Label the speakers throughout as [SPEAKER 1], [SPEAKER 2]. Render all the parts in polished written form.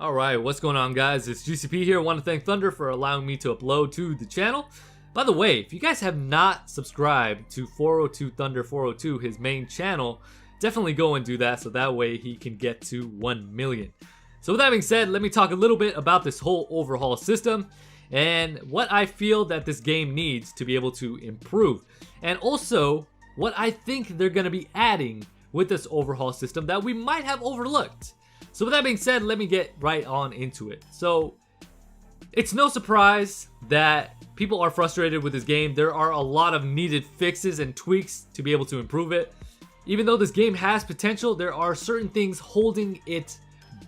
[SPEAKER 1] Alright, what's going on, guys? It's GCP here. I want to thank Thunder for allowing me to upload to the channel. By the way, if you guys have not subscribed to 402 Thunder 402, his main channel, definitely go and do that so that way he can get to 1 million. So with that being said, let me talk a little bit about this whole overhaul system and what I feel that this game needs to be able to improve. And also, what I think they're going to be adding with this overhaul system that we might have overlooked. So with that being said, let me get right on into it. So it's no surprise that people are frustrated with this game. There are a lot of needed fixes and tweaks to be able to improve it. Even though this game has potential, there are certain things holding it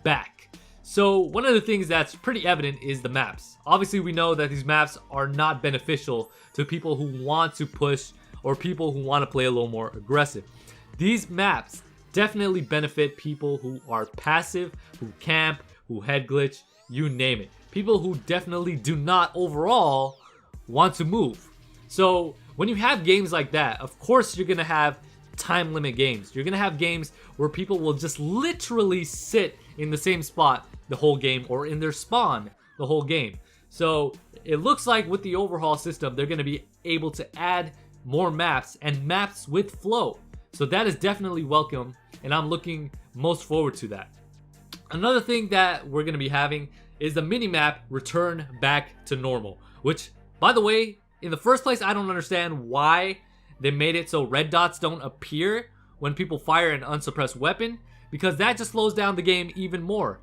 [SPEAKER 1] back. So one of the things that's pretty evident is the maps. Obviously, we know that these maps are not beneficial to people who want to push or people who want to play a little more aggressive. These maps definitely benefit people who are passive, who camp, who head glitch, you name it. People who definitely do not overall want to move. So when you have games like that, of course you're going to have time limit games. You're going to have games where people will just literally sit in the same spot the whole game or in their spawn the whole game. So it looks like with the overhaul system, they're going to be able to add more maps and maps with flow. So that is definitely welcome, and I'm looking most forward to that. Another thing that we're going to be having is the minimap return back to normal, which, by the way, in the first place, I don't understand why they made it so red dots don't appear when people fire an unsuppressed weapon, because that just slows down the game even more.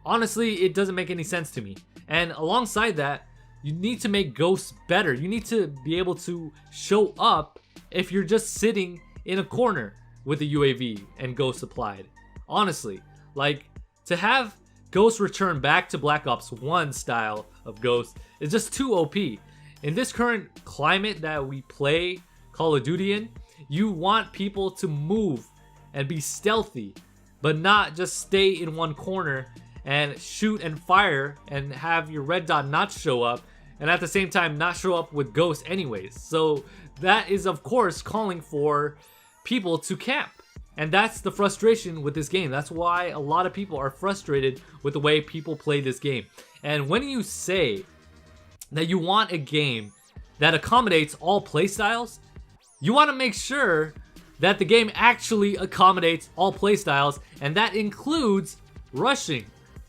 [SPEAKER 1] Honestly, it doesn't make any sense to me. And alongside that, you need to make ghosts better. You need to be able to show up if you're just sitting in a corner with a UAV and ghosts applied. Honestly, like, to have ghosts return back to Black Ops 1 style of ghosts is just too OP. In this current climate that we play Call of Duty in, you want people to move and be stealthy, but not just stay in one corner and shoot and fire and have your red dot not show up, and at the same time not show up with ghosts anyways. So that is, of course, calling for people to camp. And that's the frustration with this game. That's why a lot of people are frustrated with the way people play this game. And when you say that you want a game that accommodates all playstyles, you want to make sure that the game actually accommodates all playstyles, and that includes rushing,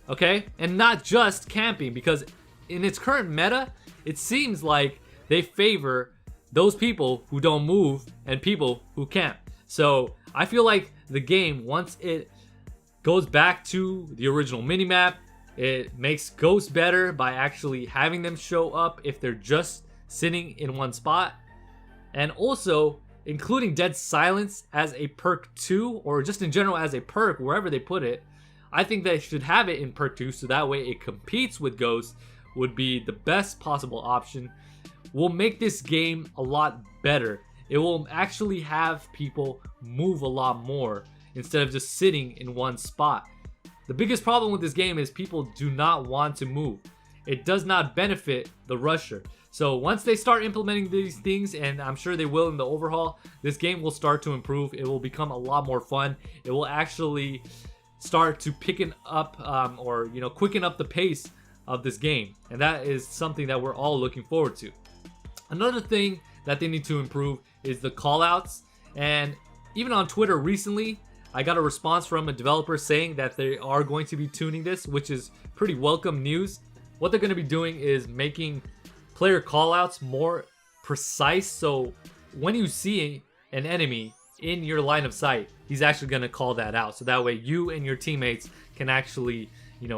[SPEAKER 1] okay? And not just camping, because in its current meta, it seems like they favor those people who don't move and people who camp. So I feel like the game, once it goes back to the original minimap, it makes ghosts better by actually having them show up if they're just sitting in one spot. And also including dead silence as a perk 2, or just in general as a perk wherever they put it. I think they should have it in perk 2 so that way it competes with ghosts, would be the best possible option. Will make this game a lot better. It will actually have people move a lot more instead of just sitting in one spot. The biggest problem with this game is people do not want to move. It does not benefit the rusher. So once they start implementing these things, and I'm sure they will in the overhaul, this game will start to improve. It will become a lot more fun. It will actually start to quicken up the pace of this game. And that is something that we're all looking forward to. Another thing that they need to improve is the callouts. And even on Twitter recently, I got a response from a developer saying that they are going to be tuning this, which is pretty welcome news. What they're going to be doing is making player callouts more precise. So when you see an enemy in your line of sight, he's actually going to call that out. So that way you and your teammates can actually,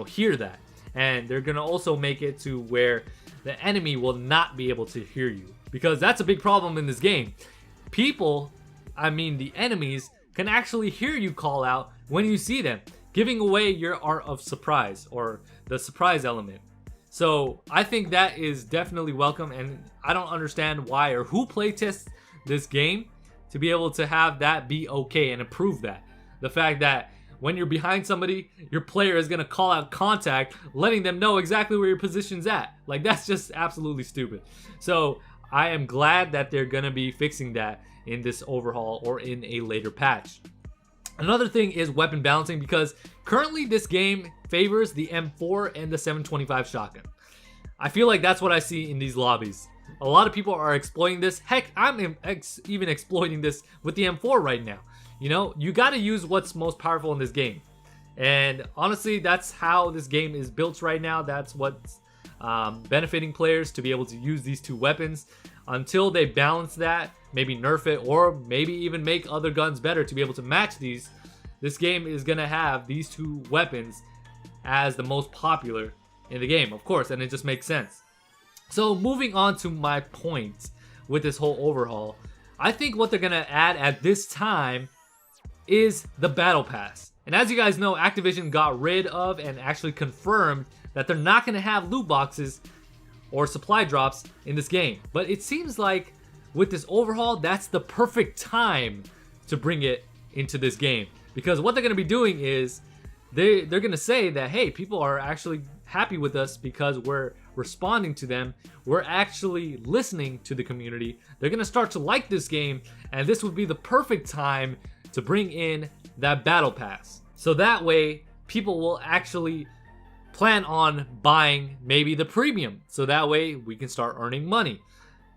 [SPEAKER 1] hear that. And they're going to also make it to where the enemy will not be able to hear you, because that's a big problem in this game. The enemies can actually hear you call out when you see them, giving away your art of surprise, or the surprise element. So I think that is definitely welcome, and I don't understand why or who playtests this game to be able to have that be okay and approve that. The fact that when you're behind somebody, your player is going to call out contact, letting them know exactly where your position's at. Like, that's just absolutely stupid. So I am glad that they're going to be fixing that in this overhaul or in a later patch. Another thing is weapon balancing, because currently this game favors the M4 and the 725 shotgun. I feel like that's what I see in these lobbies. A lot of people are exploiting this. Heck, I'm even exploiting this with the M4 right now. You know, you got to use what's most powerful in this game. And honestly, that's how this game is built right now. That's what's benefiting players, to be able to use these two weapons. Until they balance that, maybe nerf it, or maybe even make other guns better to be able to match these, this game is going to have these two weapons as the most popular in the game, of course, and it just makes sense. So moving on to my point with this whole overhaul, I think what they're going to add at this time is the Battle Pass. And as you guys know, Activision got rid of and actually confirmed that they're not going to have loot boxes or supply drops in this game. But it seems like with this overhaul, that's the perfect time to bring it into this game. Because what they're going to be doing is they're going to say that, hey, people are actually happy with us because we're responding to them. We're actually listening to the community. They're going to start to like this game, and this would be the perfect time to bring in that Battle Pass. So that way, people will actually plan on buying maybe the premium. So that way, we can start earning money,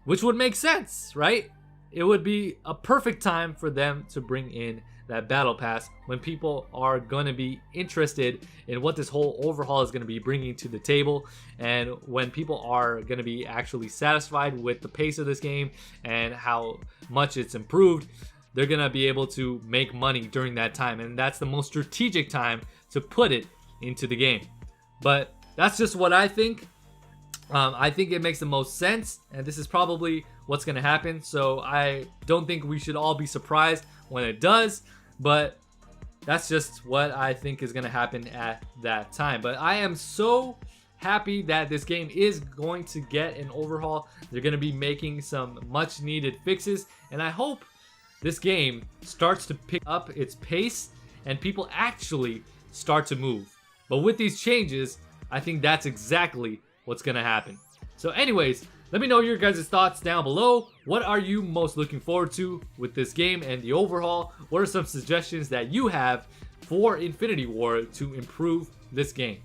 [SPEAKER 1] which would make sense, right? It would be a perfect time for them to bring in that Battle Pass when people are going to be interested in what this whole overhaul is going to be bringing to the table, and when people are going to be actually satisfied with the pace of this game and how much it's improved. They're going to be able to make money during that time, and that's the most strategic time to put it into the game. But that's just what I think. I think it makes the most sense, and this is probably what's going to happen. So I don't think we should all be surprised when it does, but that's just what I think is going to happen at that time. But I am so happy that this game is going to get an overhaul. They're going to be making some much needed fixes, and I hope this game starts to pick up its pace and people actually start to move. But with these changes, I think that's exactly what's going to happen. So anyways, let me know your guys' thoughts down below. What are you most looking forward to with this game and the overhaul? What are some suggestions that you have for Infinity Ward to improve this game?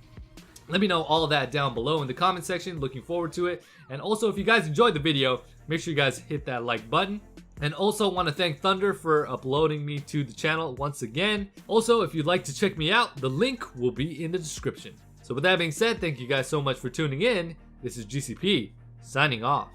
[SPEAKER 1] Let me know all of that down below in the comment section. Looking forward to it. And also, if you guys enjoyed the video, make sure you guys hit that like button. And also want to thank Thunder for uploading me to the channel once again. Also, if you'd like to check me out, the link will be in the description. So with that being said, thank you guys so much for tuning in. This is GCP, signing off.